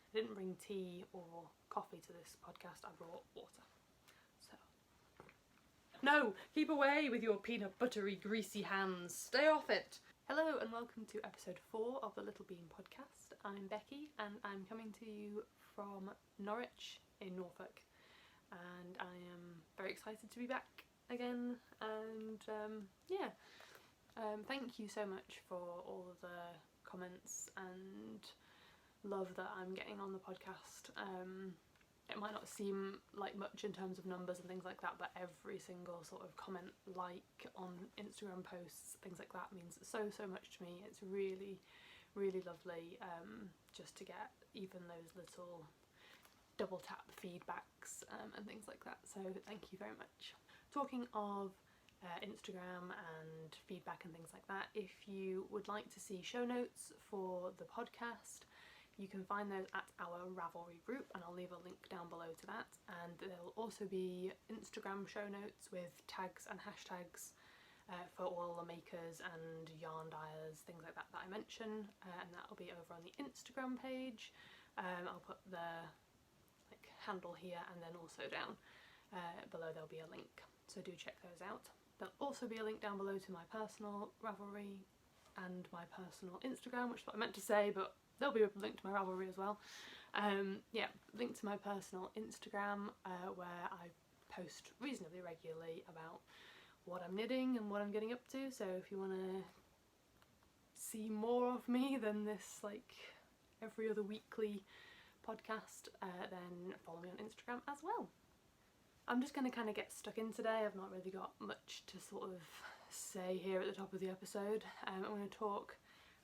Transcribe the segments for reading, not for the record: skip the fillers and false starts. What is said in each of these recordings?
I didn't bring tea or coffee to this podcast, I brought water. So, no, keep away with your peanut buttery greasy hands, stay off it! Hello and welcome to episode 4 of the Little Bean podcast. I'm Becky and I'm coming to you from Norwich in Norfolk, and I am very excited to be back again, and thank you so much for all of the comments and love that I'm getting on the podcast. It might not seem like much in terms of numbers and things like that, but every single sort of comment, like on Instagram posts, things like that means so much to me. It's really lovely just to get even those little double tap feedbacks and things like that, so thank you very much. Talking of Instagram and feedback and things like that, if you would like to see show notes for the podcast, you can find those at our Ravelry group, and I'll leave a link down below to that. And there will also be Instagram show notes with tags and hashtags for all the makers and yarn dyers, things like that that I mention, and that will be over on the Instagram page. I'll put the handle here, and then also down below there'll be a link, so do check those out. There'll also be a link down below to my personal Ravelry and my personal Instagram, which is what I meant to say, but there'll be a link to my Ravelry as well. Yeah, link to my personal Instagram where I post reasonably regularly about what I'm knitting and what I'm getting up to, so if you want to see more of me than this like every other weekly podcast, then follow me on Instagram as well. I'm just going to kind of get stuck in today. I've not really got much to sort of say here at the top of the episode. I'm going to talk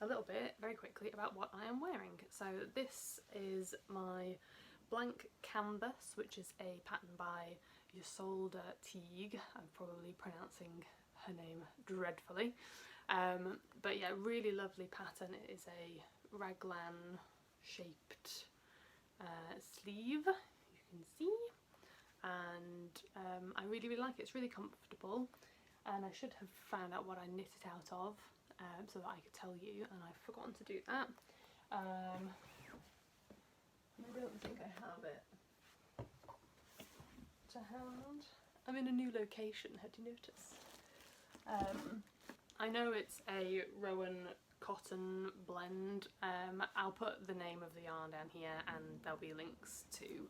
a little bit, very quickly, about what I am wearing. So this is my blank canvas, which is a pattern by Isolde Teague. I'm probably pronouncing her name dreadfully. But yeah, really lovely pattern. It is a raglan shaped sleeve, you can see. And I really like it. It's really comfortable, and I should have found out what I knit it out of so that I could tell you, and I've forgotten to do that. I don't think I have it to hand. I'm in a new location, had you noticed? I know it's a Rowan cotton blend. I'll put the name of the yarn down here, and there'll be links to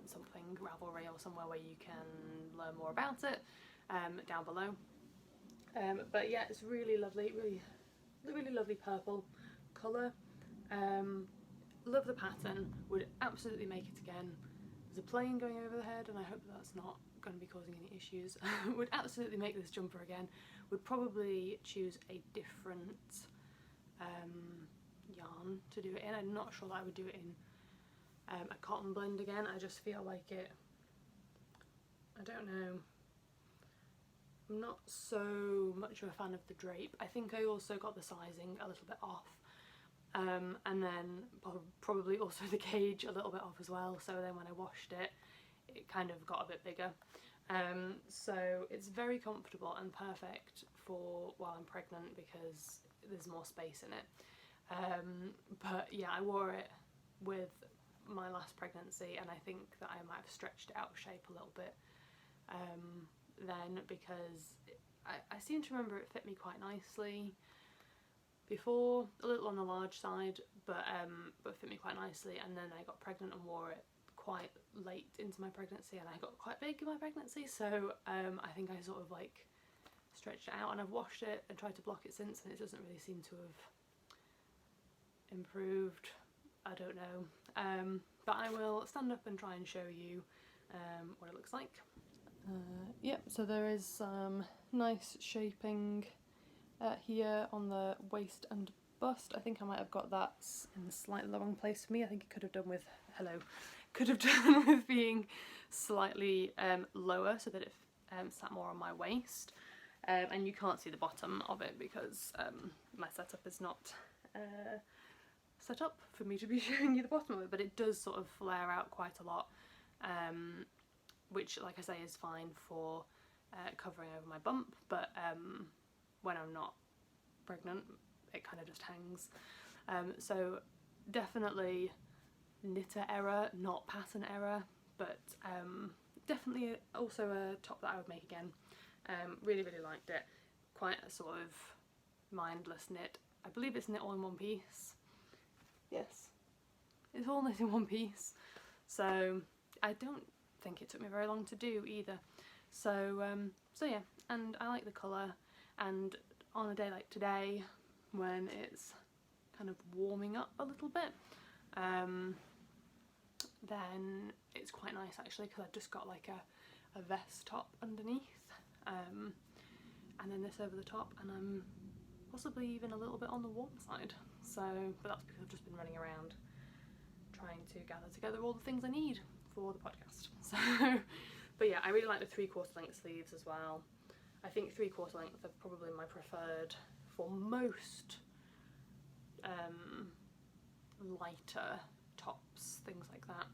something Ravelry or somewhere where you can learn more about it down below. But yeah, it's really lovely, really lovely purple colour. Love the pattern, would absolutely make it again. There's a plane going over the head, and I hope that's not going to be causing any issues. Would absolutely make this jumper again. Would probably choose a different yarn to do it in. I'm not sure that I would do it in a cotton blend again. I just feel like it, I don't know, I'm not so much of a fan of the drape. I think I also got the sizing a little bit off, and then probably also the gauge a little bit off as well, so then when I washed it, it kind of got a bit bigger. So it's very comfortable and perfect for while I'm pregnant because there's more space in it. But yeah, I wore it with my last pregnancy, and I think that I might have stretched it out of shape a little bit then, because I seem to remember it fit me quite nicely before, a little on the large side, but fit me quite nicely, and then I got pregnant and wore it quite late into my pregnancy, and I got quite big in my pregnancy, so I think I sort of like stretched it out, and I've washed it and tried to block it since, and it doesn't really seem to have improved. I don't know, but I will stand up and try and show you what it looks like. Yep, so there is some nice shaping here on the waist and bust. I think I might have got that in the slightly wrong place for me. I think it could have done with, being slightly lower so that it sat more on my waist. And you can't see the bottom of it because my setup is not set up for me to be showing you the bottom of it, but it does sort of flare out quite a lot, which, like I say, is fine for covering over my bump, but when I'm not pregnant it kind of just hangs. So definitely knitter error, not pattern error, but definitely also a top that I would make again. Really, really liked it. Quite a sort of mindless knit. I believe it's knit all in one piece. Yes, it's all knit in one piece. So I don't think it took me very long to do either. So yeah, and I like the colour, and on a day like today when it's kind of warming up a little bit, then it's quite nice actually, because I've just got like a vest top underneath, and then this over the top, and I'm possibly even a little bit on the warm side. So, but that's because I've just been running around trying to gather together all the things I need for the podcast. So, but yeah, I really like the 3/4 length sleeves as well. I think 3/4 length are probably my preferred for most lighter tops, things like that,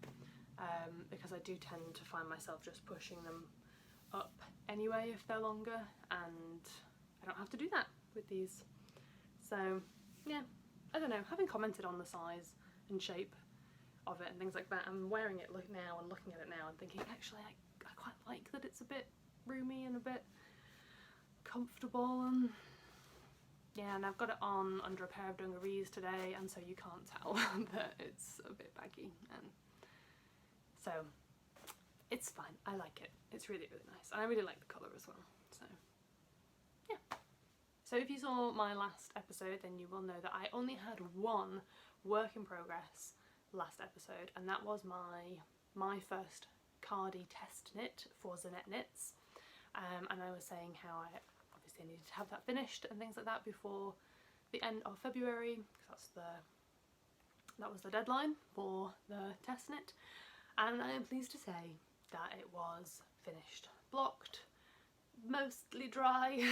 because I do tend to find myself just pushing them up anyway if they're longer, and I don't have to do that with these. So yeah, I don't know, having commented on the size and shape of it and things like that, I'm wearing it now and looking at it now and thinking actually I quite like that it's a bit roomy and a bit comfortable, and yeah, and I've got it on under a pair of dungarees today, and so you can't tell that it's a bit baggy, and so it's fine. I like it. It's really, really nice, and I really like the colour as well. So yeah. So if you saw my last episode, then you will know that I only had one work in progress last episode, and that was my first cardi test knit for Zanette Knits, and I was saying how I obviously needed to have that finished and things like that before the end of February, because that was the deadline for the test knit, and I am pleased to say that it was finished, blocked, mostly dry,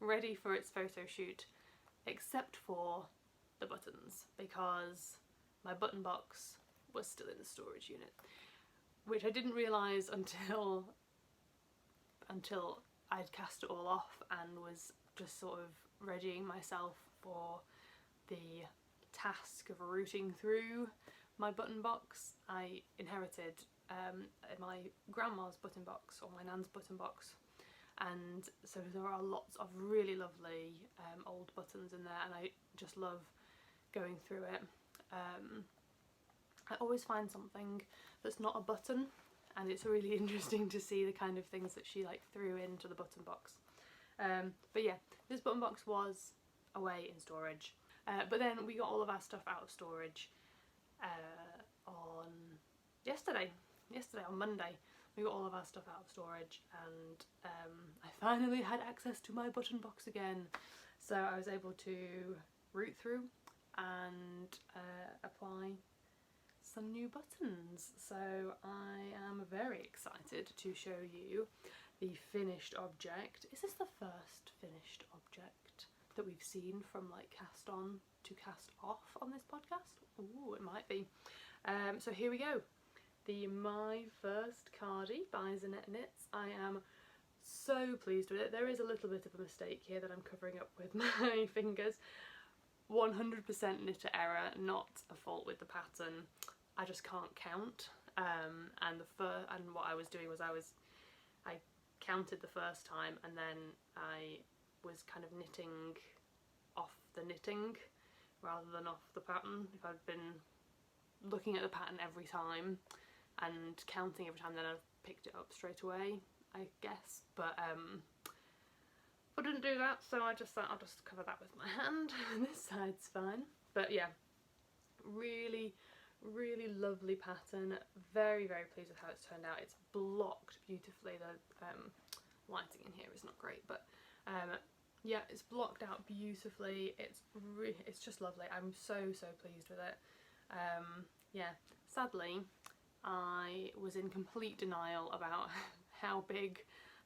ready for its photo shoot, except for the buttons, because my button box was still in the storage unit, which I didn't realise until I'd cast it all off and was just sort of readying myself for the task of rooting through my button box. I inherited my grandma's button box, or my nan's button box, and so there are lots of really lovely old buttons in there, and I just love going through it. I always find something that's not a button, and it's really interesting to see the kind of things that she like threw into the button box. But yeah, this button box was away in storage, but then we got all of our stuff out of storage on yesterday on Monday. We got all of our stuff out of storage, and I finally had access to my button box again, so I was able to root through and apply some new buttons. So I am very excited to show you the finished object. Is this the first finished object that we've seen from like cast on to cast off on this podcast? Ooh, it might be. So here we go. The My First Cardi by Zanette Knits. I am so pleased with it. There is a little bit of a mistake here that I'm covering up with my fingers. 100% knitter error, not a fault with the pattern. I just can't count. And what I was doing was I counted the first time, and then I was kind of knitting off the knitting rather than off the pattern. If I'd been looking at the pattern every time and counting every time, then I'd picked it up straight away, I guess. But I didn't do that, so I just thought I'll just cover that with my hand. This side's fine. But yeah, really, really lovely pattern. Very, very pleased with how it's turned out. It's blocked beautifully. The lighting in here is not great, but yeah, it's blocked out beautifully. It's just lovely. I'm so pleased with it. Yeah, sadly I was in complete denial about how big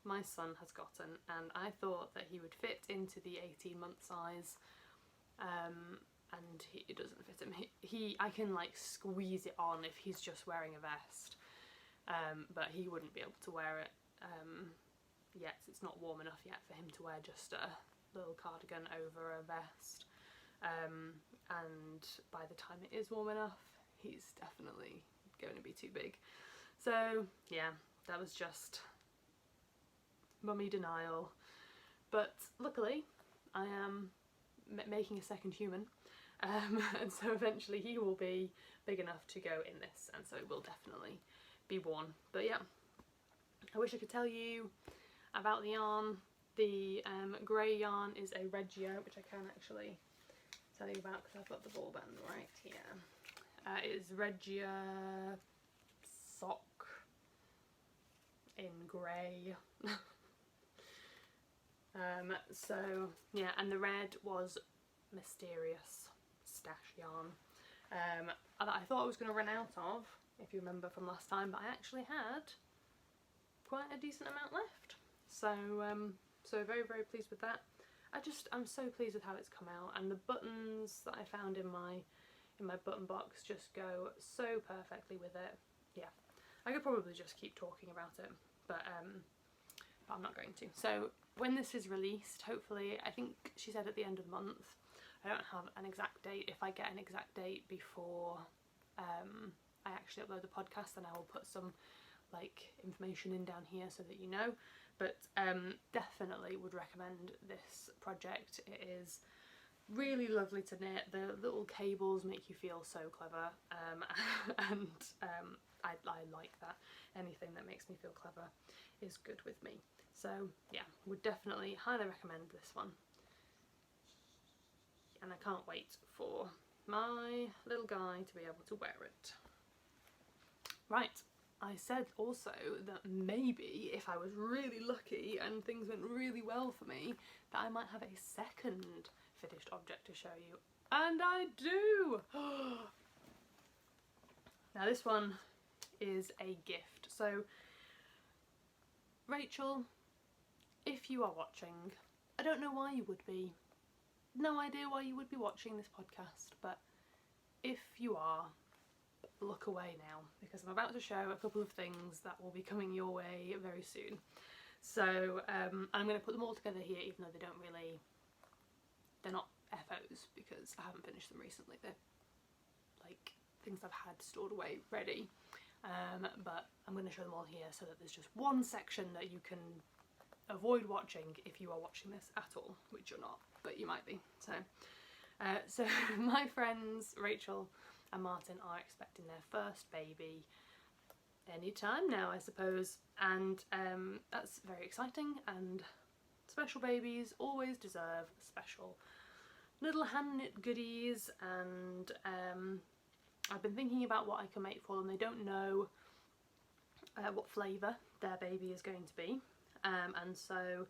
my son has gotten, and I thought that he would fit into the 18-month size, and it doesn't fit him. I can like squeeze it on if he's just wearing a vest, but he wouldn't be able to wear it yet. It's not warm enough yet for him to wear just a little cardigan over a vest, and by the time it is warm enough, he's definitely going to be too big. So yeah, that was just mummy denial. But luckily I am making a second human, and so eventually he will be big enough to go in this, and so it will definitely be worn. But yeah, I wish I could tell you about the yarn. The grey yarn is a Regia, which I can actually tell you about because I've got the ball band right here. It is Regia Sock in grey. So yeah, and the red was Mysterious Stache yarn that I thought I was going to run out of, if you remember from last time, but I actually had quite a decent amount left. So so very, very pleased with that. I'm so pleased with how it's come out, and the buttons that I found in my button box just go so perfectly with it. Yeah, I could probably just keep talking about it, but I'm not going to. So when this is released, hopefully, I think she said at the end of the month. I don't have an exact date. If I get an exact date before I actually upload the podcast, then I will put some like information in down here so that you know. But definitely would recommend this project. It is really lovely to knit. The little cables make you feel so clever, and I like that. Anything that makes me feel clever is good with me. So yeah, would definitely highly recommend this one. And I can't wait for my little guy to be able to wear it. Right, I said also that maybe if I was really lucky and things went really well for me, that I might have a second finished object to show you. And I do! Now this one is a gift. So Rachel, if you are watching, I don't know why you would be. No idea why you would be watching this podcast, but if you are, look away now, because I'm about to show a couple of things that will be coming your way very soon. So I'm going to put them all together here, even though they're not FOs, because I haven't finished them recently. They're like things I've had stored away ready, but I'm going to show them all here so that there's just one section that you can avoid watching if you are watching this at all, which you're not, but you might be. So my friends Rachel and Martin are expecting their first baby anytime now, I suppose, and that's very exciting, and special babies always deserve special little hand knit goodies, and I've been thinking about what I can make for them. They don't know what flavour their baby is going to be, and so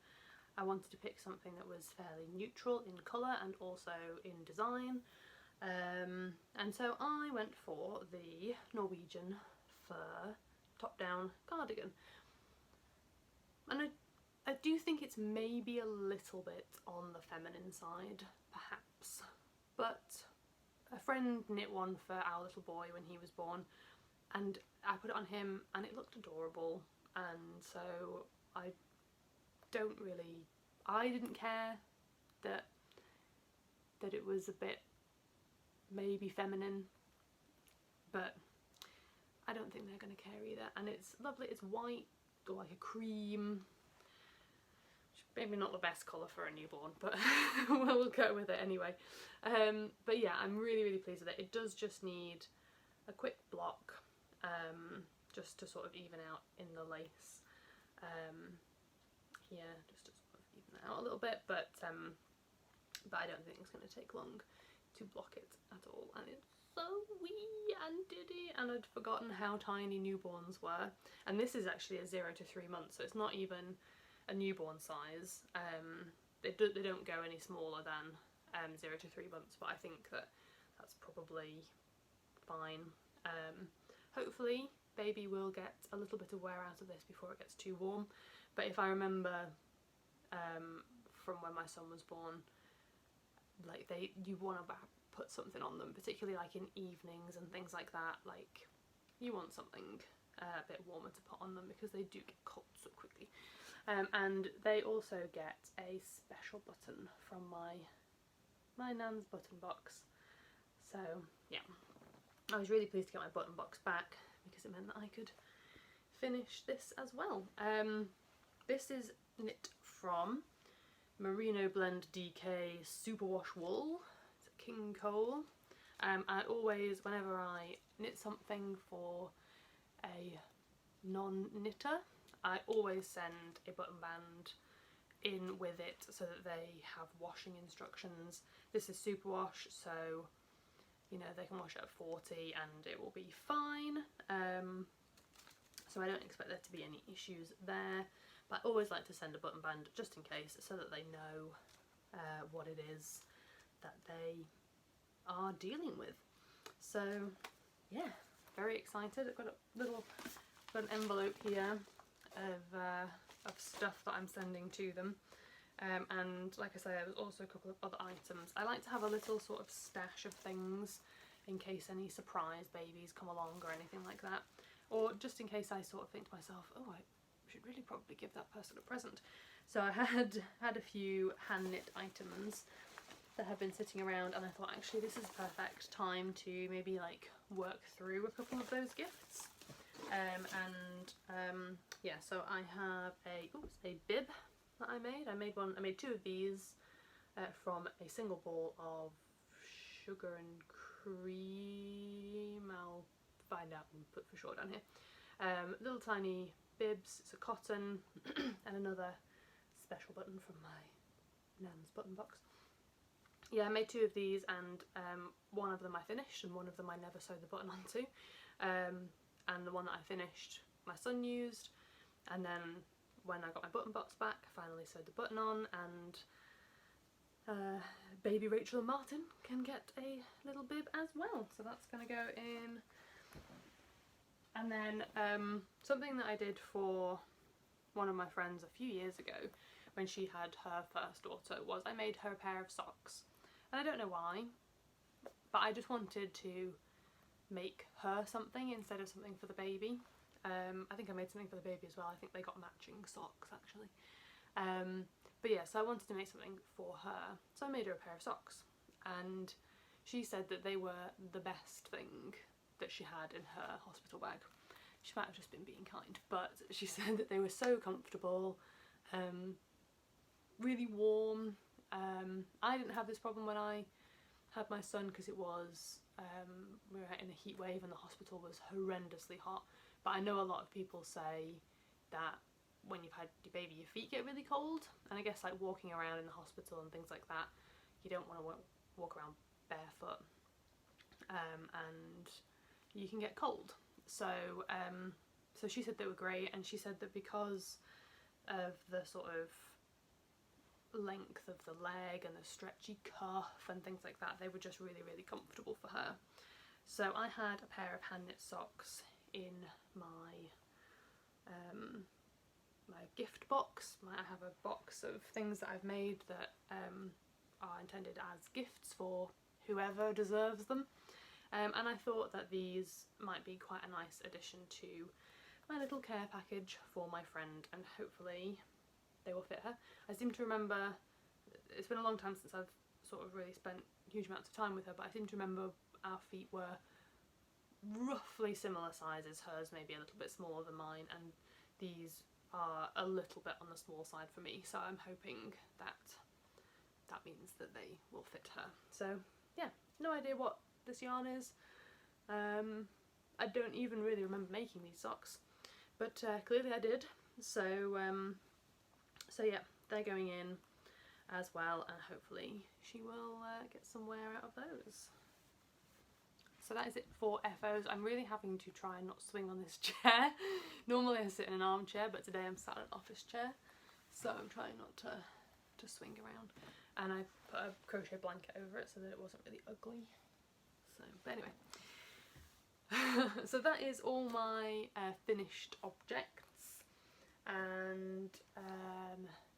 I wanted to pick something that was fairly neutral in colour and also in design, and so I went for the Norwegian fur top-down cardigan, and I do think it's maybe a little bit on the feminine side, perhaps, but a friend knit one for our little boy when he was born, and I put it on him and it looked adorable, and so I didn't care that it was a bit maybe feminine, but I don't think they're going to care either, and it's lovely. It's white or like a cream, maybe not the best colour for a newborn, but we'll go with it anyway. But yeah, I'm really, really pleased with it. It does just need a quick block, just to sort of even out in the lace here, just to sort of even it out a little bit, but I don't think it's going to take long to block it at all, and it's so wee and diddy, and I'd forgotten how tiny newborns were, and this is actually a 0 to 3 months, so it's not even a newborn size. They don't go any smaller than 0 to 3 months, but I think that's probably fine. Hopefully baby will get a little bit of wear out of this before it gets too warm, but if I remember from when my son was born, like you want to put something on them, particularly like in evenings and things like that. Like you want something a bit warmer to put on them because they do get cold so quickly. And they also get a special button from my Nan's button box. So yeah, I was really pleased to get my button box back because it meant that I could finish this as well. This is knit from Merino Blend DK Superwash Wool. It's a King Cole. I always, whenever I knit something for a non-knitter, I always send a button band in with it so that they have washing instructions. This is superwash, so you know they can wash it at 40 and it will be fine. So I don't expect there to be any issues there, but I always like to send a button band just in case so that they know what it is that they are dealing with. So yeah, very excited. I've got an envelope here of stuff that I'm sending to them, and like I say, there's also a couple of other items. I like to have a little sort of stash of things in case any surprise babies come along or anything like that, or just in case I sort of think to myself, oh, I should really probably give that person a present. So I had a few hand knit items that have been sitting around, and I thought actually this is a perfect time to maybe like work through a couple of those gifts. Yeah, so I have a bib that I made. I made two of these from a single ball of sugar and cream. I'll find out and put for sure down here. Little tiny bibs. It's a cotton and another special button from my nan's button box. Yeah, I made two of these, and one of them I finished and one of them I never sewed the button onto. And the one that I finished my son used, and then when I got my button box back I finally sewed the button on, and baby Rachel and Martin can get a little bib as well, so that's going to go in. And then something that I did for one of my friends a few years ago when she had her first daughter was I made her a pair of socks, and I don't know why, but I just wanted to make her something instead of something for the baby. I think I made something for the baby as well. I think they got matching socks actually. But yeah, so I wanted to make something for her, so I made her a pair of socks, and she said that they were the best thing that she had in her hospital bag. She might have just been being kind, but she said that they were so comfortable, really warm. I didn't have this problem when I had my son because it was we were in a heat wave and the hospital was horrendously hot, but I know a lot of people say that when you've had your baby your feet get really cold, and I guess like walking around in the hospital and things like that, you don't want to walk around barefoot, and you can get cold. So so she said they were great, and she said that because of the sort of length of the leg and the stretchy cuff and things like that, they were just really, really comfortable for her. So I had a pair of hand knit socks in my my gift box. I have a box of things that I've made that are intended as gifts for whoever deserves them, and I thought that these might be quite a nice addition to my little care package for my friend, and hopefully they will fit her. I seem to remember, it's been a long time since I've sort of really spent huge amounts of time with her, but I seem to remember our feet were roughly similar sizes, hers maybe a little bit smaller than mine, and these are a little bit on the small side for me, so I'm hoping that that means that they will fit her. So yeah, no idea what this yarn is. I don't even really remember making these socks, but clearly I did. So so yeah, they're going in as well, and hopefully she will get some wear out of those. So that is it for FOs. I'm really having to try and not swing on this chair. Normally I sit in an armchair, but today I'm sat in an office chair, so I'm trying not to swing around. And I put a crochet blanket over it so that it wasn't really ugly. So, but anyway. So that is all my finished objects, and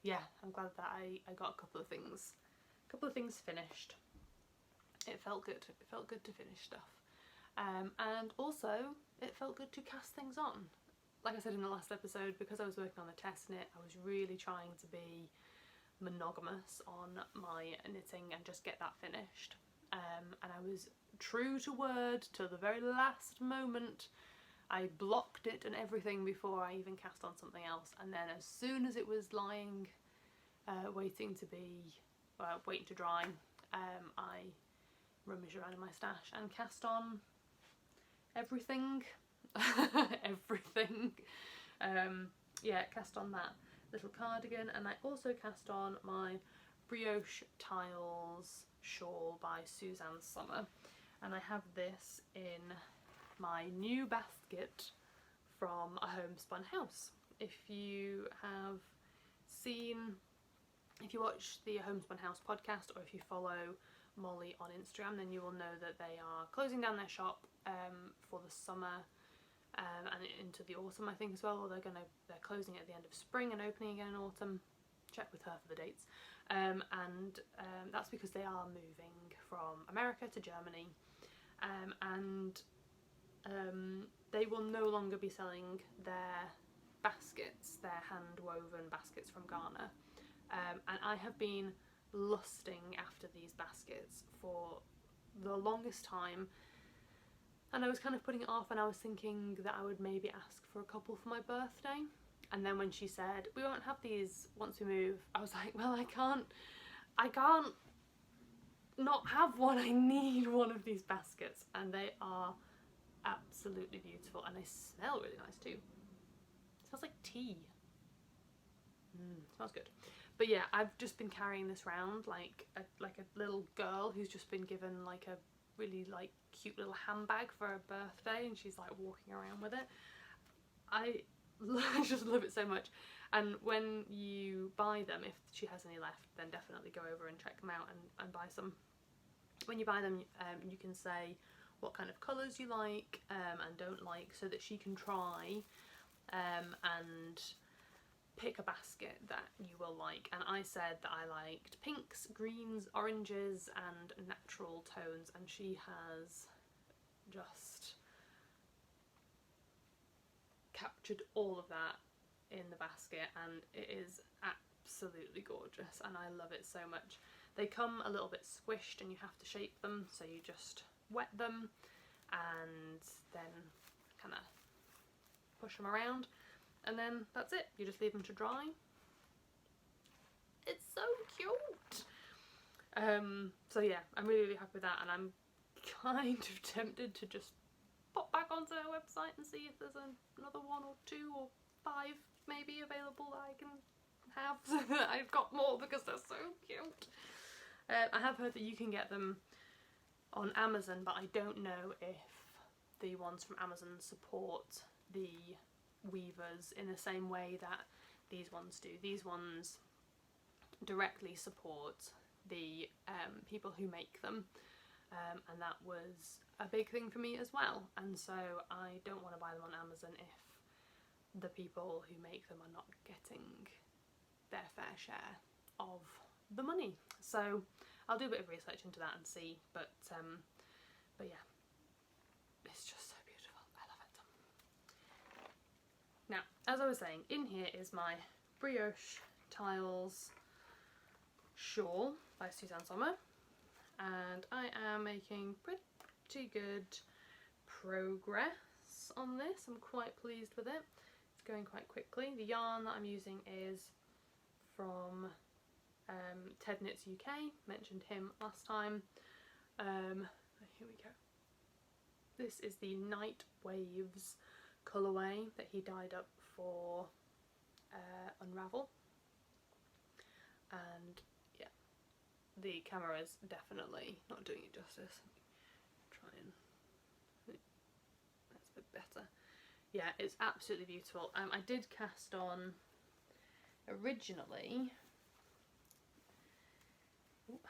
yeah, I'm glad that I got a couple of things finished. It felt good. It felt good to finish stuff, and also it felt good to cast things on. Like I said in the last episode, because I was working on the test knit, I was really trying to be monogamous on my knitting and just get that finished. And I was true to word to the very last moment. I blocked it and everything before I even cast on something else, and then as soon as it was lying, waiting to dry, I rummaged around in my stash and cast on everything. Everything. Yeah, cast on that little cardigan, and I also cast on my Brioche Tiles shawl by Suzanne Sommer, and I have this in my new basket from a homespun house. If you watch the Homespun House podcast, or if you follow Molly on Instagram, then you will know that they are closing down their shop for the summer and into the autumn, I think, as well. Or they're closing it at the end of spring and opening again in autumn. Check with her for the dates. And that's because they are moving from America to Germany, and they will no longer be selling their baskets, their hand-woven baskets from Ghana. And I have been lusting after these baskets for the longest time, and I was kind of putting it off, and I was thinking that I would maybe ask for a couple for my birthday. And then when she said, we won't have these once we move, I was like, well, I can't not have one. I need one of these baskets, and they are absolutely beautiful, and they smell really nice too. It smells like tea. Smells good. But yeah, I've just been carrying this around like a little girl who's just been given like a really like cute little handbag for her birthday, and she's like walking around with it. I just love it so much. And when you buy them, if she has any left, then definitely go over and check them out and buy some. When you buy them, you can say what kind of colours you like and don't like, so that she can try and pick a basket that you will like. And I said that I liked pinks, greens, oranges and natural tones, and she has just captured all of that in the basket, and it is absolutely gorgeous, and I love it so much. They come a little bit squished and you have to shape them, so you just wet them and then kind of push them around, and then that's it. You just leave them to dry. It's so cute. So yeah, I'm really happy with that, and I'm kind of tempted to just pop back onto her website and see if there's another 1 or 2 or 5 maybe available that I can have, so that I've got more, because they're so cute. I have heard that you can get them on Amazon, but I don't know if the ones from Amazon support the weavers in the same way that these ones do. These ones directly support the people who make them, and that was a big thing for me as well, and so I don't want to buy them on Amazon if the people who make them are not getting their fair share of the money. So I'll do a bit of research into that and see, but yeah, it's just so beautiful. I love it. Now, as I was saying, in here is my Brioche Tiles shawl by Suzanne Sommer, and I am making pretty good progress on this. I'm quite pleased with it. It's going quite quickly. The yarn that I'm using is from Ted Knits UK, mentioned him last time. Here we go. This is the Night Waves colourway that he dyed up for Unravel, and yeah, the camera is definitely not doing it justice. Try and that's a bit better. Yeah, it's absolutely beautiful. I did cast on originally. Ooh,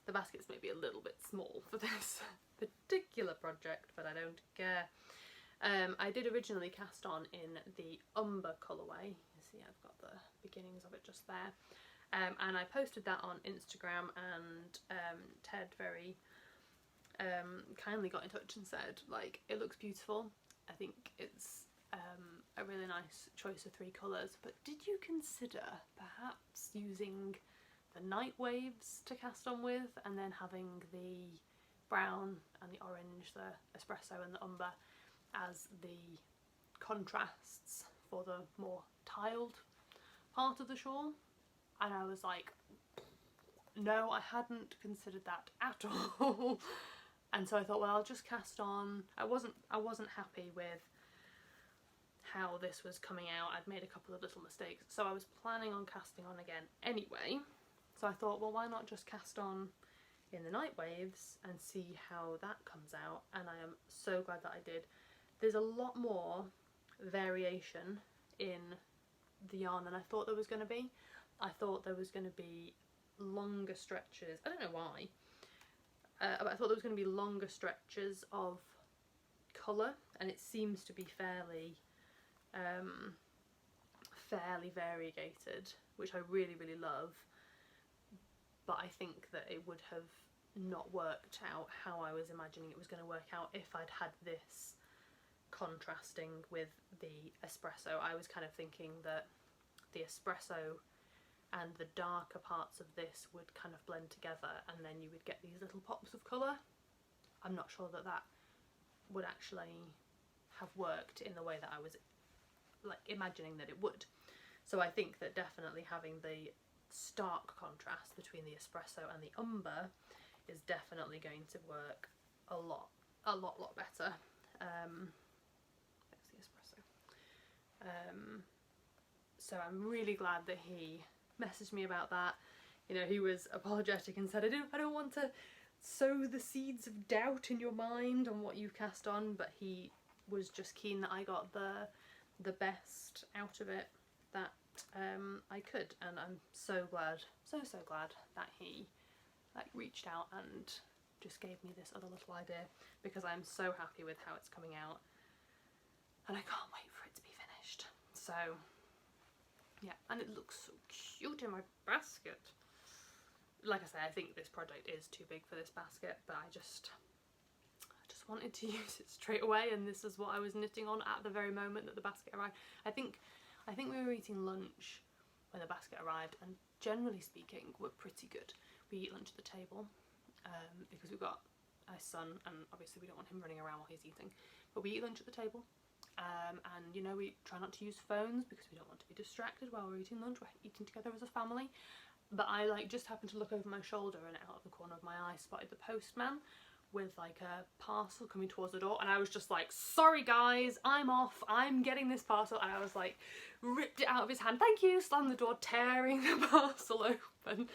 the basket's maybe a little bit small for this particular project, but I don't care. I did originally cast on in the Umber colourway. You see, I've got the beginnings of it just there. And I posted that on Instagram, and Ted very kindly got in touch and said, like, it looks beautiful. I think it's a really nice choice of 3 colours, but did you consider perhaps using the Night Waves to cast on with, and then having the brown and the orange, the espresso and the umber, as the contrasts for the more tiled part of the shawl. And I was like, no, I hadn't considered that at all. And so I thought, well, I'll just cast on. I wasn't happy with how this was coming out. I'd made a couple of little mistakes, so I was planning on casting on again anyway. So I thought, well, why not just cast on in the Night Waves and see how that comes out? And I am so glad that I did. There's a lot more variation in the yarn than I thought there was going to be. I thought there was going to be longer stretches. I don't know why. But I thought there was going to be longer stretches of colour, and it seems to be fairly variegated, which I really, really love. But I think that it would have not worked out how I was imagining it was going to work out if I'd had this contrasting with the espresso. I was kind of thinking that the espresso and the darker parts of this would kind of blend together, and then you would get these little pops of colour. I'm not sure that that would actually have worked in the way that I was like imagining that it would. So I think that definitely having the stark contrast between the espresso and the umber is definitely going to work a lot better. That's the espresso. So I'm really glad that he messaged me about that. You know, he was apologetic and said, I don't want to sow the seeds of doubt in your mind on what you cast on, but he was just keen that I got the best out of it that I could, and I'm so glad, so glad that he like reached out and just gave me this other little idea, because I'm so happy with how it's coming out and I can't wait for it to be finished. So yeah, and it looks so cute in my basket. Like I say, I think this project is too big for this basket, but I just wanted to use it straight away, and this is what I was knitting on at the very moment that the basket arrived. I think we were eating lunch when the basket arrived, and generally speaking, we're pretty good. We eat lunch at the table because we've got a son, and obviously we don't want him running around while he's eating. But we eat lunch at the table, and you know, we try not to use phones because we don't want to be distracted while we're eating lunch. We're eating together as a family. But I like just happened to look over my shoulder, and out of the corner of my eye spotted the postman with like a parcel coming towards the door, and I was just like, sorry guys, I'm off, I'm getting this parcel. And I was like, ripped it out of his hand, thank you, slammed the door, tearing the parcel open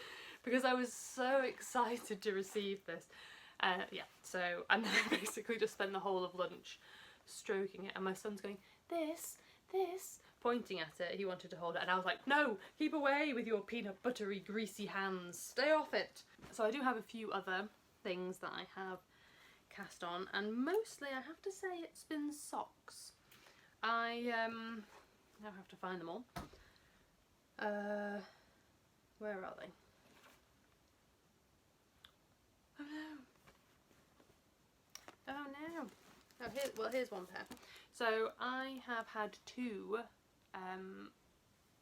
because I was so excited to receive this. Yeah, so, and then I basically just spent the whole of lunch stroking it, and my son's going, this, pointing at it. He wanted to hold it, and I was like, no, keep away with your peanut buttery greasy hands, stay off it. So I do have a few other things that I have cast on, and mostly I have to say it's been socks. I now have to find them all. Where are they? Oh no. Oh no. Oh, here's one pair. So I have had two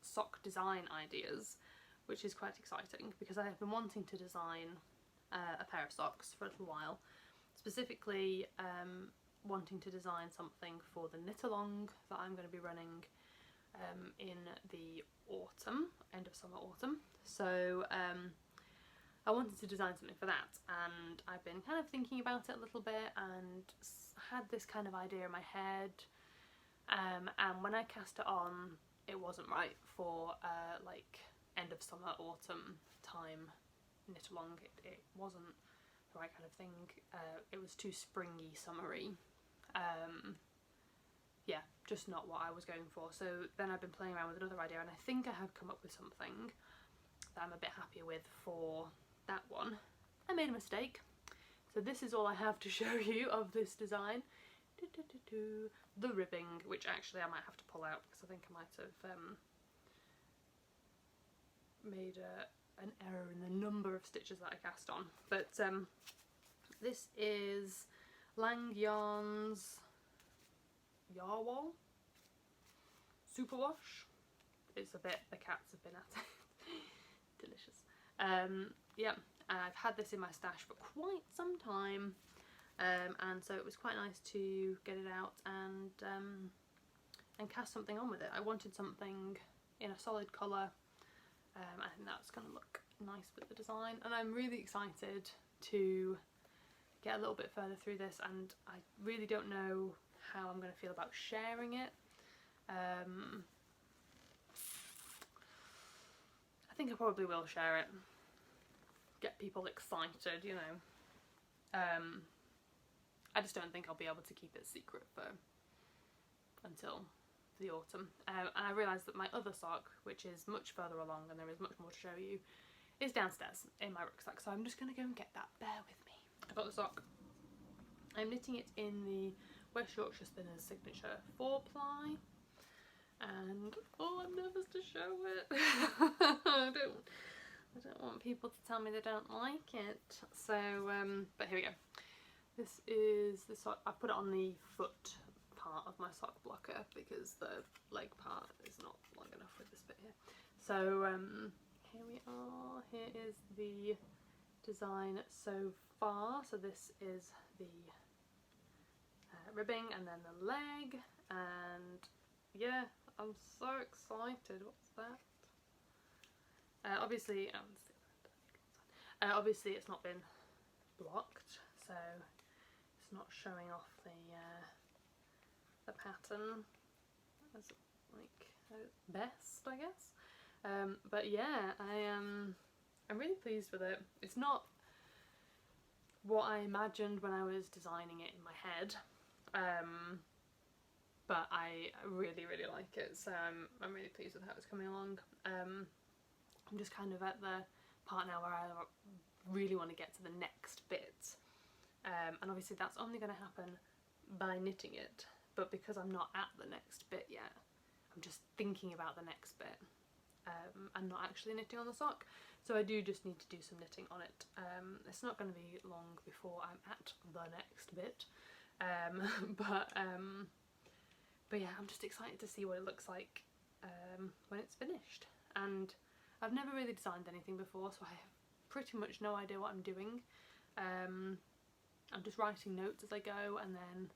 sock design ideas, which is quite exciting because I have been wanting to design a pair of socks for a little while, specifically wanting to design something for the knit along that I'm going to be running in the autumn, end of summer autumn. So I wanted to design something for that, and I've been kind of thinking about it a little bit and had this kind of idea in my head, and when I cast it on, it wasn't right for like end of summer autumn time knit along. It wasn't the right kind of thing. It was too springy, summery. Yeah, just not what I was going for. So then I've been playing around with another idea, and I think I have come up with something that I'm a bit happier with for that one. I made a mistake, so this is all I have to show you of this design. The ribbing, which actually I might have to pull out because I think I might have made an error in the number of stitches that I cast on. But this is Lang Yarn's Yarwall Superwash. It's a bit, the cats have been at it. Delicious. Yeah, and I've had this in my stash for quite some time, and so it was quite nice to get it out and cast something on with it. I wanted something in a solid colour. I think that's going to look nice with the design, and I'm really excited to get a little bit further through this, and I really don't know how I'm going to feel about sharing it. I think I probably will share it, get people excited, you know. I just don't think I'll be able to keep it secret until the autumn. And I realised that my other sock, which is much further along and there is much more to show you, is downstairs in my rucksack, so I'm just going to go and get that. Bear with me. I've got the sock. I'm knitting it in the West Yorkshire Spinners Signature 4-ply, and oh, I'm nervous to show it. I don't want people to tell me they don't like it. So, but here we go. This is the sock. I put it on the foot part of my sock blocker because the leg part is not long enough with this bit here. So here we are. Here is the design so far. So this is the ribbing and then the leg, and yeah, I'm so excited. What's that? Obviously it's not been blocked, so it's not showing off the pattern as like best, I guess. But yeah, I'm really pleased with it. It's not what I imagined when I was designing it in my head, but I really like it, so I'm really pleased with how it's coming along. I'm just kind of at the part now where I really want to get to the next bit, and obviously that's only going to happen by knitting it, but because I'm not at the next bit yet, I'm just thinking about the next bit and not actually knitting on the sock, so I do just need to do some knitting on it. It's not going to be long before I'm at the next bit, but yeah, I'm just excited to see what it looks like when it's finished. And I've never really designed anything before, so I have pretty much no idea what I'm doing. I'm just writing notes as I go, and then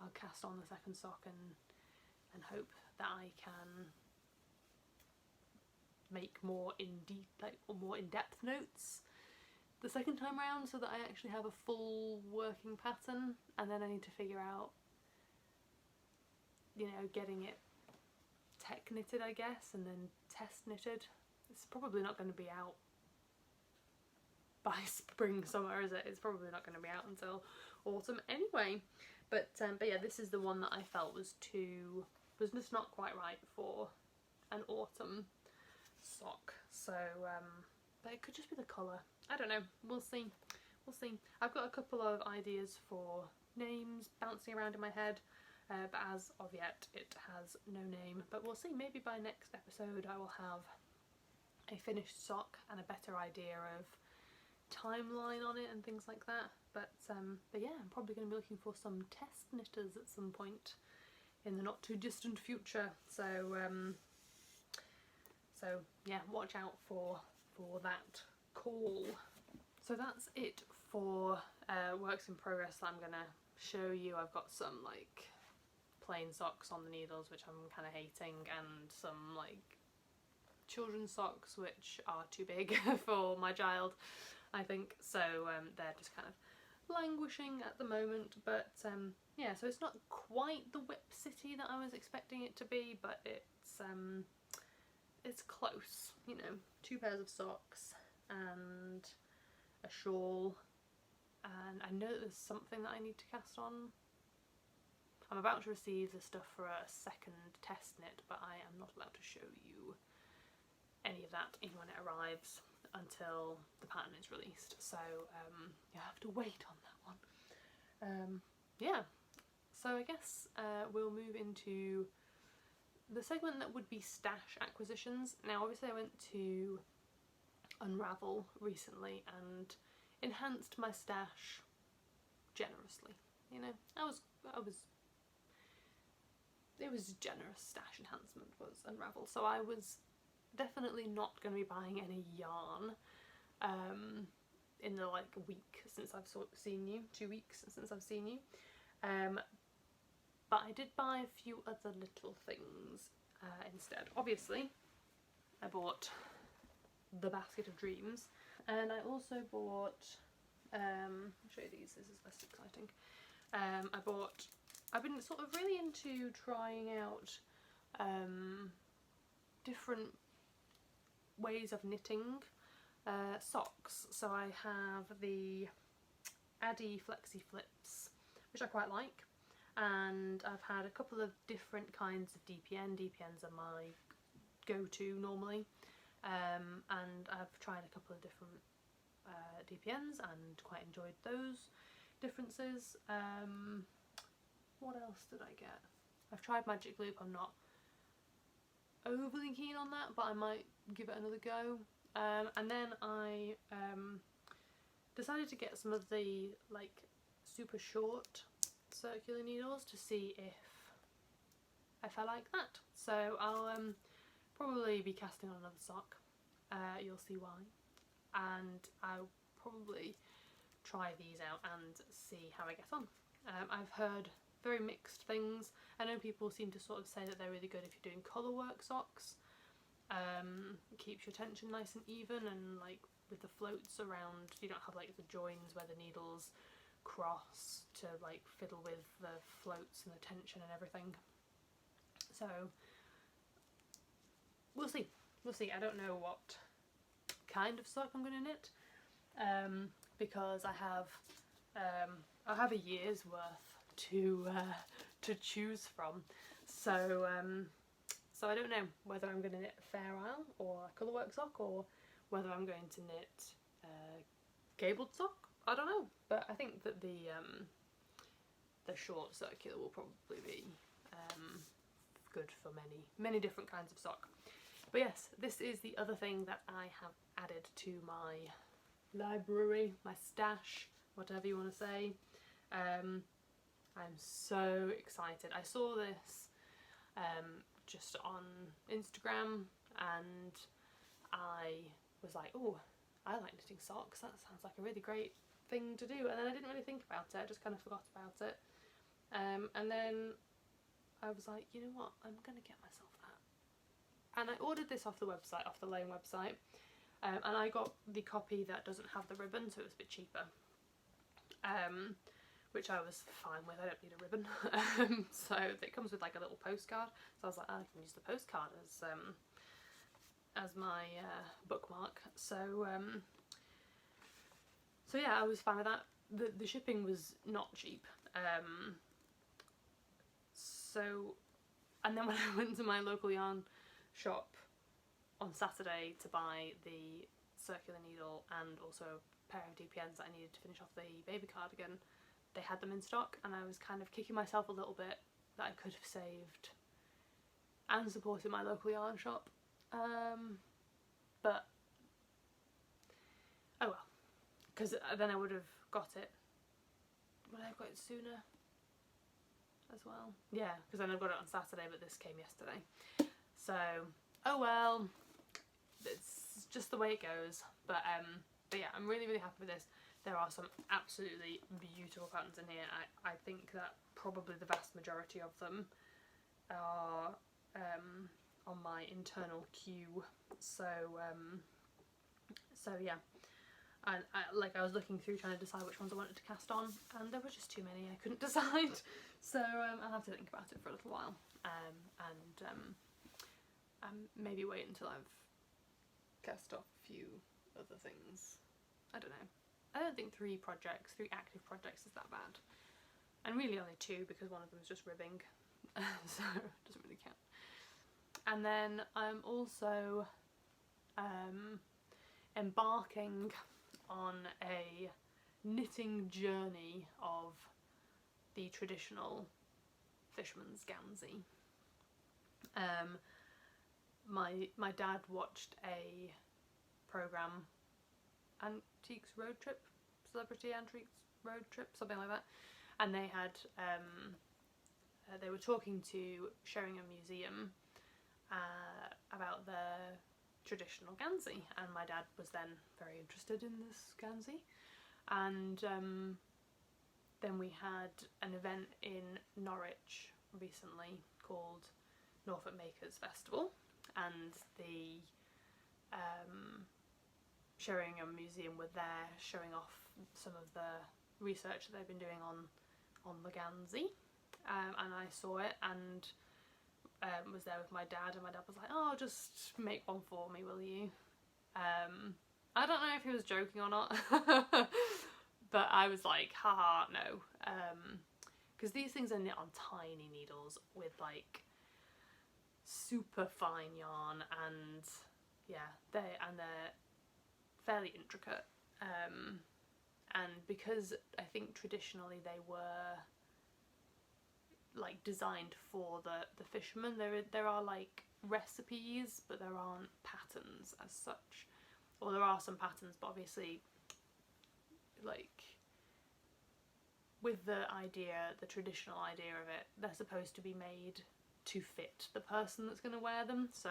I'll cast on the second sock and hope that I can make more in-depth notes the second time around, so that I actually have a full working pattern. And then I need to figure out, you know, getting it tech knitted, I guess, and then test knitted. It's probably not going to be out by spring, summer, is it? It's probably not going to be out until autumn anyway. But yeah, this is the one that I felt was just not quite right for an autumn sock. So, but it could just be the colour. I don't know. We'll see. We'll see. I've got a couple of ideas for names bouncing around in my head, but as of yet, it has no name. But we'll see. Maybe by next episode, I will have a finished sock and a better idea of timeline on it and things like that. But yeah, I'm probably going to be looking for some test knitters at some point in the not too distant future. So so yeah, watch out for that call. So that's it for works in progress that I'm gonna show you. I've got some like plain socks on the needles, which I'm kind of hating, and some like children's socks which are too big for my child, I think. So they're just kind of languishing at the moment, but yeah, so it's not quite the Whip City that I was expecting it to be, but it's close, you know. 2 pairs of socks and a shawl, and I know there's something that I need to cast on. I'm about to receive the stuff for a second test knit, but I am not allowed to show you any of that even when it arrives until the pattern is released, so you have to wait on that one. Yeah, so I guess we'll move into the segment that would be Stache Acquisitions. Now obviously I went to Unravel recently and enhanced my stash generously, you know. It was generous stash enhancement was Unravel, so I was definitely not going to be buying any yarn, in the like week since I've seen you, 2 weeks since I've seen you. But I did buy a few other little things instead. Obviously, I bought the Basket of Dreams, and I also bought, I'll show you these, this is less exciting. I've been sort of really into trying out different ways of knitting socks. So I have the Addy Flexi Flips, which I quite like, and I've had a couple of different kinds of DPN. DPNs are my go-to normally, and I've tried a couple of different DPNs and quite enjoyed those differences. What else did I get? I've tried Magic Loop. I'm not overly keen on that, but I might give it another go. And then I decided to get some of the like super short circular needles to see if I like that. So I'll probably be casting on another sock. You'll see why. And I'll probably try these out and see how I get on. I've heard very mixed things. I know people seem to sort of say that they're really good if you're doing colour work socks. It keeps your tension nice and even, and like with the floats around, you don't have like the joins where the needles cross to like fiddle with the floats and the tension and everything. So we'll see. I don't know what kind of sock I'm going to knit, because I have a year's worth to choose from. So so I don't know whether I'm going to knit a Fair Isle or a colourwork sock, or whether I'm going to knit a gabled sock. I don't know, but I think that the short circular will probably be good for many different kinds of sock. But yes, this is the other thing that I have added to my library, my stash, whatever you want to say. I'm so excited. I saw this just on Instagram, and I was like, oh, I like knitting socks, that sounds like a really great thing to do. And then I didn't really think about it, I just kind of forgot about it. And then I was like, you know what, I'm gonna get myself that. And I ordered this off the website, off the Lane website, and I got the copy that doesn't have the ribbon, so it was a bit cheaper. Which I was fine with, I don't need a ribbon. So it comes with like a little postcard, so I was like, oh, I can use the postcard as my bookmark. So so yeah, I was fine with that. The shipping was not cheap. So, and then when I went to my local yarn shop on Saturday to buy the circular needle and also a pair of DPNs that I needed to finish off the baby cardigan, they had them in stock, and I was kind of kicking myself a little bit that I could have saved and supported my local yarn shop. But oh well, because then I would have got it. Would I have got it sooner as well? Yeah, because then I got it on Saturday, but this came yesterday. So oh well, it's just the way it goes. But yeah, I'm really happy with this. There are some absolutely beautiful patterns in here. I think that probably the vast majority of them are on my internal queue. So so yeah, and I was looking through trying to decide which ones I wanted to cast on, and there were just too many. I couldn't decide. So I'll have to think about it for a little while, and maybe wait until I've cast off a few other things. I don't know. I don't think 3 active projects is that bad. And really only 2, because one of them is just ribbing. So it doesn't really count. And then I'm also embarking on a knitting journey of the traditional fisherman's Gansey. My dad watched a programme, Antiques Road Trip, Celebrity Antiques Road Trip, something like that, and they had they were talking to Sheringham Museum about their traditional Gansey, and my dad was then very interested in this Gansey. And then we had an event in Norwich recently called Norfolk Makers Festival, and the Sheringham Museum were there showing off some of the research that they've been doing on the Gansey, and I saw it and was there with my dad, and my dad was like, "Oh, just make one for me, will you?" I don't know if he was joking or not, but I was like, haha, no, because these things are knit on tiny needles with like super fine yarn, and yeah, they're fairly intricate, and because I think traditionally they were like designed for the fishermen, there are like recipes, but there aren't patterns as such, or there are some patterns, but obviously like with the traditional idea of it, they're supposed to be made to fit the person that's going to wear them. So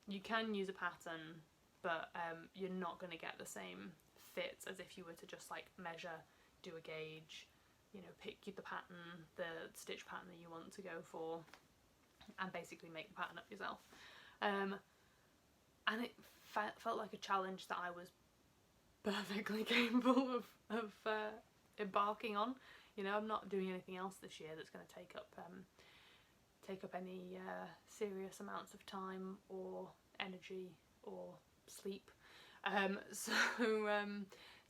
you can use a pattern, but you're not going to get the same fit as if you were to just like measure, do a gauge, you know, pick the pattern, the stitch pattern that you want to go for, and basically make the pattern up yourself. And it felt like a challenge that I was perfectly capable of embarking on. You know, I'm not doing anything else this year that's going to take up any serious amounts of time or energy or sleep. So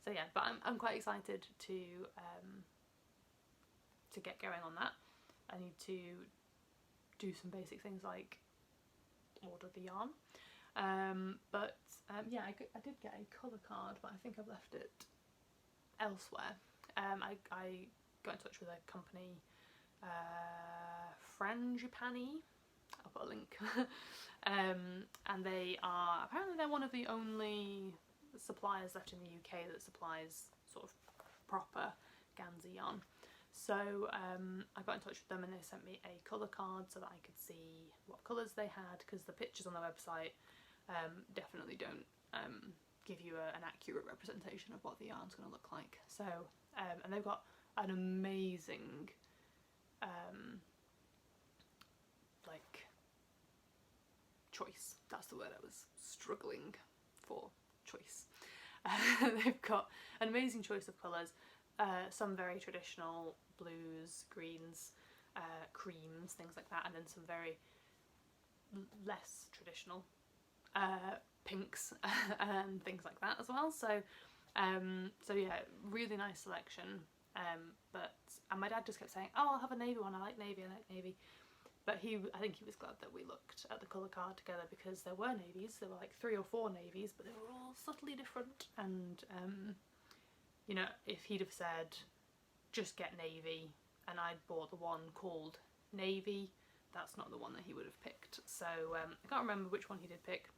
yeah, but I'm quite excited to get going on that. I need to do some basic things like order the yarn. Yeah, I did get a colour card, but I think I've left it elsewhere. I got in touch with a company, Frangipani, I'll put a link, and they're one of the only suppliers left in the UK that supplies sort of proper Gansey yarn. So I got in touch with them, and they sent me a colour card so that I could see what colours they had, because the pictures on their website definitely don't give you an accurate representation of what the yarn's going to look like. So and they've got an amazing like choice. That's the word I was struggling for. Choice. They've got an amazing choice of colours. Some very traditional blues, greens, creams, things like that, and then some very less traditional pinks and things like that as well. So yeah, really nice selection. And my dad just kept saying, "Oh, I'll have a navy one. I like navy. But I think he was glad that we looked at the colour card together, because there were navies. There were like 3 or 4 navies, but they were all subtly different. And you know, if he'd have said just get navy, and I'd bought the one called navy, that's not the one that he would have picked. So I can't remember which one he did pick,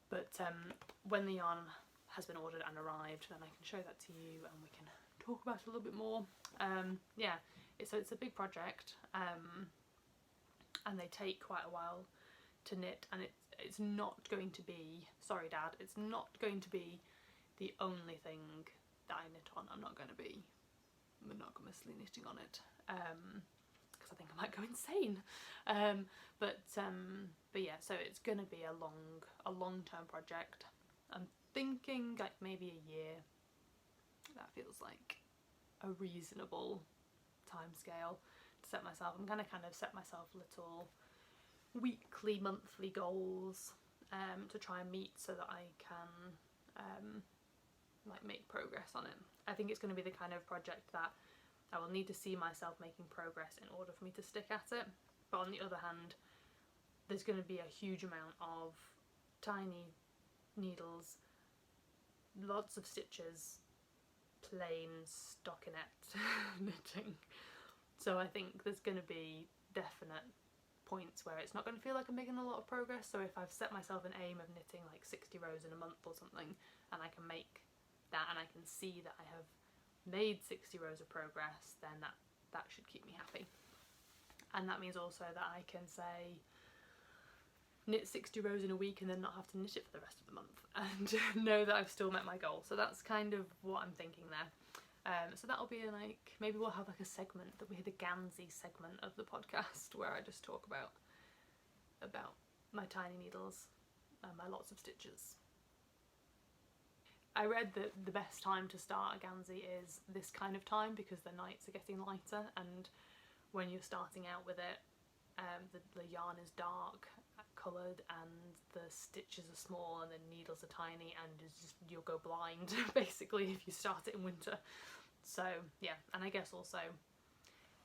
but when the yarn has been ordered and arrived, then I can show that to you and we can talk about it a little bit more. Yeah, it's a big project, and they take quite a while to knit, and it's not going to be, sorry Dad, it's not going to be the only thing that I knit on. I'm not going to be monogamously knitting on it, because I think I might go insane. But yeah, so it's going to be a long-term project. I'm thinking like maybe a year. That feels like a reasonable timescale to set myself. I'm going to kind of set myself little weekly, monthly goals to try and meet, so that I can like make progress on it. I think it's going to be the kind of project that I will need to see myself making progress in order for me to stick at it. But on the other hand, there's going to be a huge amount of tiny needles, lots of stitches, plain stockinette knitting. So I think there's going to be definite points where it's not going to feel like I'm making a lot of progress. So if I've set myself an aim of knitting like 60 rows in a month or something, and I can make that, and I can see that I have made 60 rows of progress, then that should keep me happy. And that means also that I can say, knit 60 rows in a week and then not have to knit it for the rest of the month, and know that I've still met my goal. So that's kind of what I'm thinking there. So that'll be like, maybe we'll have like a segment, that we the Gansey segment of the podcast, where I just talk about my tiny needles and my lots of stitches. I read that the best time to start a Gansey is this kind of time, because the nights are getting lighter, and when you're starting out with it, the yarn is dark coloured and the stitches are small and the needles are tiny, and you'll go blind basically if you start it in winter. So yeah, and I guess also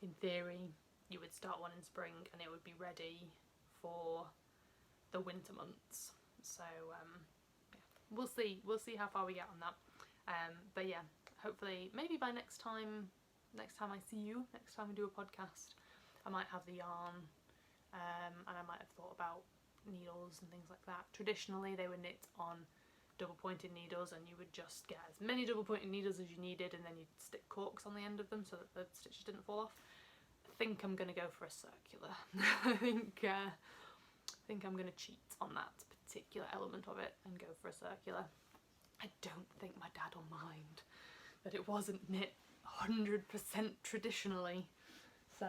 in theory you would start one in spring and it would be ready for the winter months. So yeah, we'll see how far we get on that. But yeah, hopefully maybe by next time I see you, next time we do a podcast, I might have the yarn, and I might have thought about needles and things like that. Traditionally they were knit on double pointed needles, and you would just get as many double pointed needles as you needed, and then you'd stick corks on the end of them so that the stitches didn't fall off. I think I'm going to go for a circular. I think I'm going to cheat on that particular element of it and go for a circular. I don't think my dad will mind that it wasn't knit 100% traditionally. So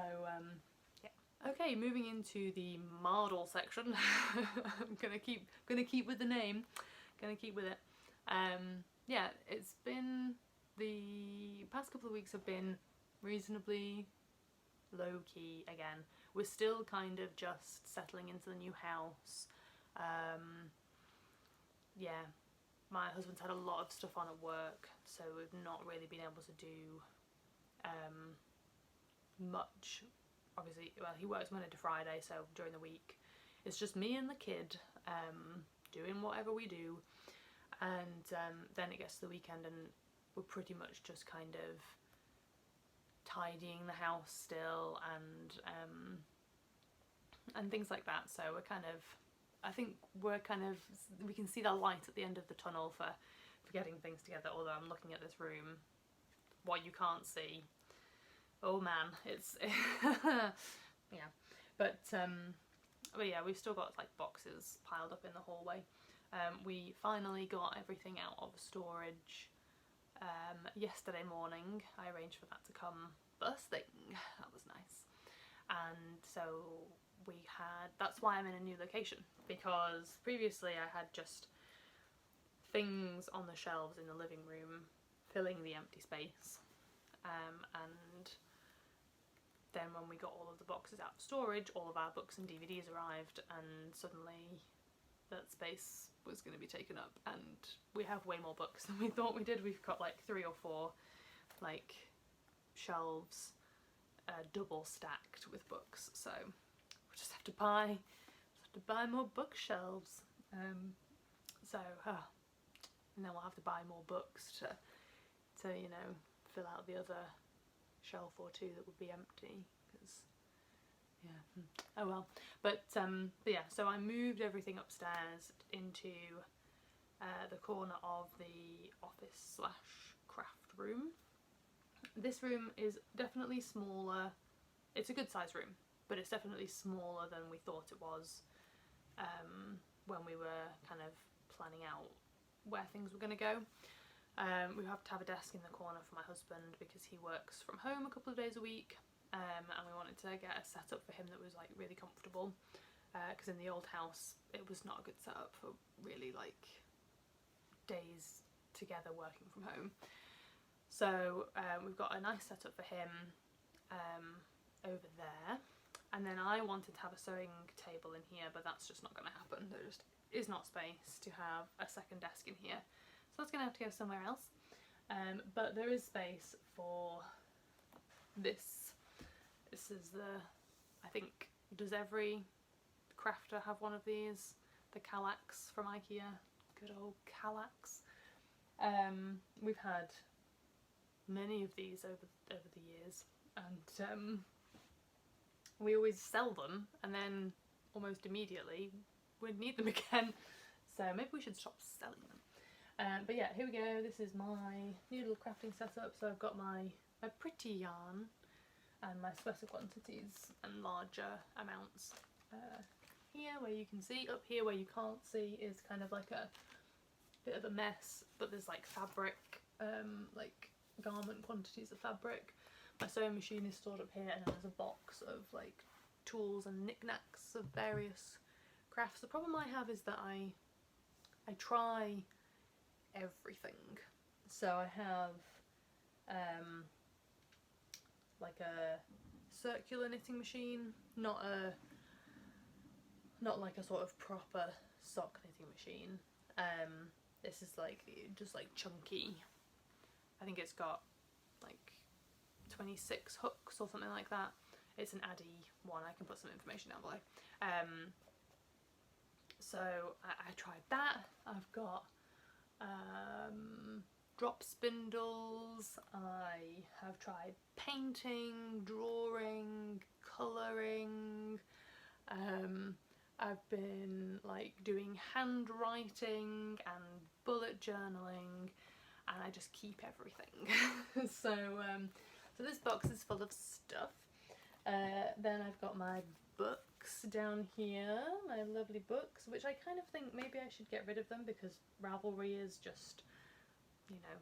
yeah. Okay, moving into the model section. I'm gonna keep with the name. Gonna keep with it. Yeah, it's been, the past couple of weeks have been reasonably low key again. We're still kind of just settling into the new house. Yeah, my husband's had a lot of stuff on at work, so we've not really been able to do much. Obviously, well, he works Monday to Friday, so during the week it's just me and the kid doing whatever we do, and then it gets to the weekend and we're pretty much just kind of tidying the house still, and things like that. So we're kind of, I think we can see the light at the end of the tunnel for getting things together, although I'm looking at this room, what you can't see, oh man, it's yeah, but yeah, we've still got like boxes piled up in the hallway. We finally got everything out of storage yesterday morning. I arranged for that to come first thing. That was nice. And so that's why I'm in a new location, because previously I had just things on the shelves in the living room filling the empty space, and then when we got all of the boxes out of storage, all of our books and DVDs arrived, and suddenly that space was going to be taken up, and we have way more books than we thought we did. We've got like 3 or 4 like shelves double stacked with books, so we just have to buy more bookshelves. So and then we'll have to buy more books to you know, fill out the other shelf or 2 that would be empty, because yeah, oh well. But yeah, so I moved everything upstairs into the corner of the office / craft room. This room is definitely smaller. It's a good size room, but it's definitely smaller than we thought it was when we were kind of planning out where things were going to go. We have to have a desk in the corner for my husband because he works from home a couple of days a week, and we wanted to get a setup for him that was like really comfortable, because in the old house it was not a good setup for really like days together working from home. So we've got a nice setup for him over there, and then I wanted to have a sewing table in here, but that's just not going to happen. There just is not space to have a second desk in here, so that's going to have to go somewhere else. But there is space for this. This is I think, does every crafter have one of these? The Kallax from IKEA. Good old Kallax. We've had many of these over the years, and we always sell them, and then almost immediately we'd need them again. So maybe we should stop selling them. But yeah, here we go. This is my needle crafting setup. So I've got my pretty yarn and my sweater quantities and larger amounts here where you can see. Up here where you can't see is kind of like a bit of a mess, but there's like fabric, like garment quantities of fabric. My sewing machine is stored up here, and then there's a box of like tools and knickknacks of various crafts. The problem I have is that I try everything. So I have like a circular knitting machine, not like a sort of proper sock knitting machine. This is like just like chunky. I think it's got like 26 hooks or something like that. It's an Addy one. I can put some information down below. So I tried that. I've got drop spindles. I have tried painting, drawing, colouring. I've been like doing handwriting and bullet journaling, and I just keep everything. So this box is full of stuff. Then I've got my books down here, my lovely books, which I kind of think maybe I should get rid of them because Ravelry is just, you know,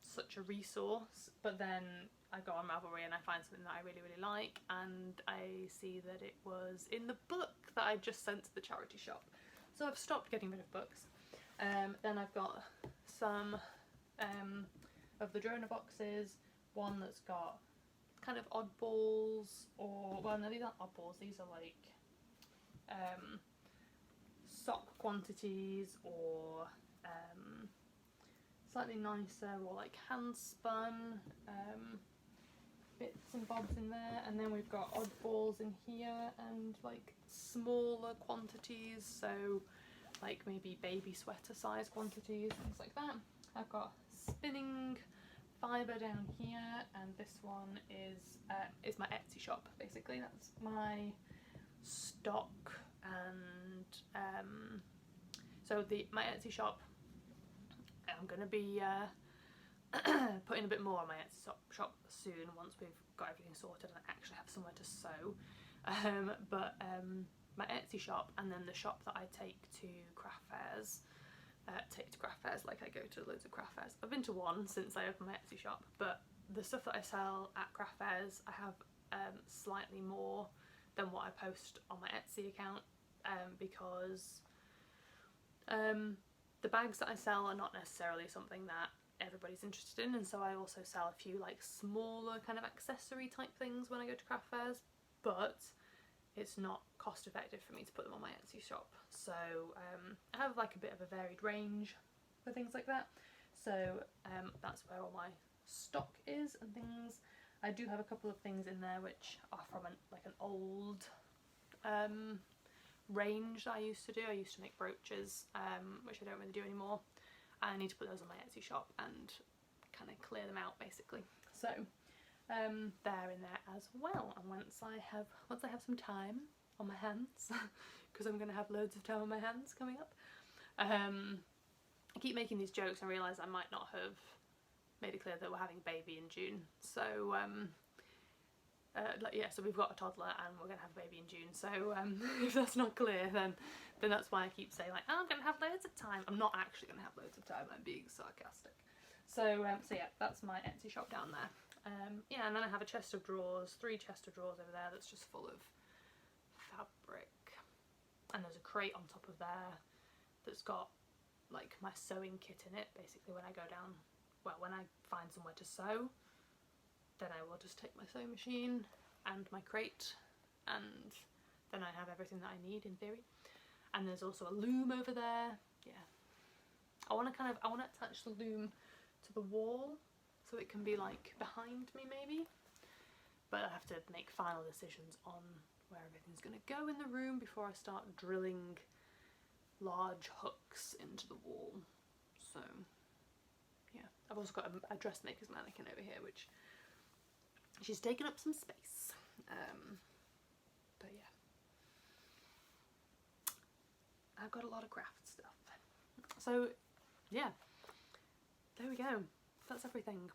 such a resource. But then I go on Ravelry and I find something that I really, really like, and I see that it was in the book that I just sent to the charity shop. So I've stopped getting rid of books. Then I've got some of the donor boxes, one that's got kind of oddballs, or, well no, these aren't oddballs, these are like sock quantities, or slightly nicer, or like hand spun bits and bobs in there. And then we've got oddballs in here, and like smaller quantities, so like maybe baby sweater size quantities, things like that. I've got spinning fibre down here, and this one is my Etsy shop. Basically, that's my stock. And so my Etsy shop, I'm gonna be putting a bit more on my Etsy shop soon, once we've got everything sorted and I actually have somewhere to sew. My Etsy shop, and then the shop that I take to craft fairs. Like I go to loads of craft fairs. I've been to one since I opened my Etsy shop, but the stuff that I sell at craft fairs I have slightly more than what I post on my Etsy account, because the bags that I sell are not necessarily something that everybody's interested in, and so I also sell a few like smaller kind of accessory type things when I go to craft fairs, but it's not cost effective for me to put them on my Etsy shop. So I have like a bit of a varied range for things like that. So that's where all my stock is and things. I do have a couple of things in there which are from an old range that I used to do. I used to make brooches, which I don't really do anymore. I need to put those on my Etsy shop and kind of clear them out basically. So they're in there as well, and once I have some time on my hands, because I'm going to have loads of time on my hands coming up, I keep making these jokes and realise I might not have made it clear that we're having a baby in June. So yeah, so we've got a toddler and we're going to have a baby in June, so if that's not clear, then that's why I keep saying like, oh, I'm going to have loads of time. I'm not actually going to have loads of time, I'm being sarcastic. So yeah, that's my Etsy shop down there. Yeah, and then I have a chest of drawers, 3 chests of drawers over there that's just full of fabric, and there's a crate on top of there that's got like my sewing kit in it. Basically, when I go down, well, when I find somewhere to sew, then I will just take my sewing machine and my crate, and then I have everything that I need in theory. And there's also a loom over there. Yeah, I want to attach the loom to the wall so it can be like behind me maybe, but I have to make final decisions on where everything's going to go in the room before I start drilling large hooks into the wall. So yeah, I've also got a dressmaker's mannequin over here, which she's taken up some space, but yeah, I've got a lot of craft stuff. So yeah, there we go, that's everything.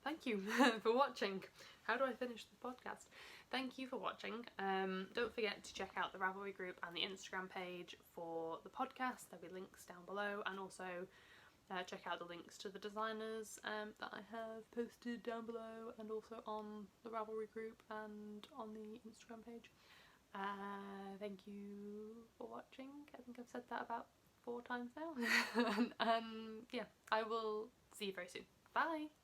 Thank you for watching. How do I finish the podcast? thank you for watching. Don't forget to check out the Ravelry group and the Instagram page for the podcast. There'll be links down below, and also check out the links to the designers that I have posted down below, and also on the Ravelry group and on the Instagram page. Thank you for watching. I think I've said that about 4 times now. And yeah, I will see you very soon. Bye!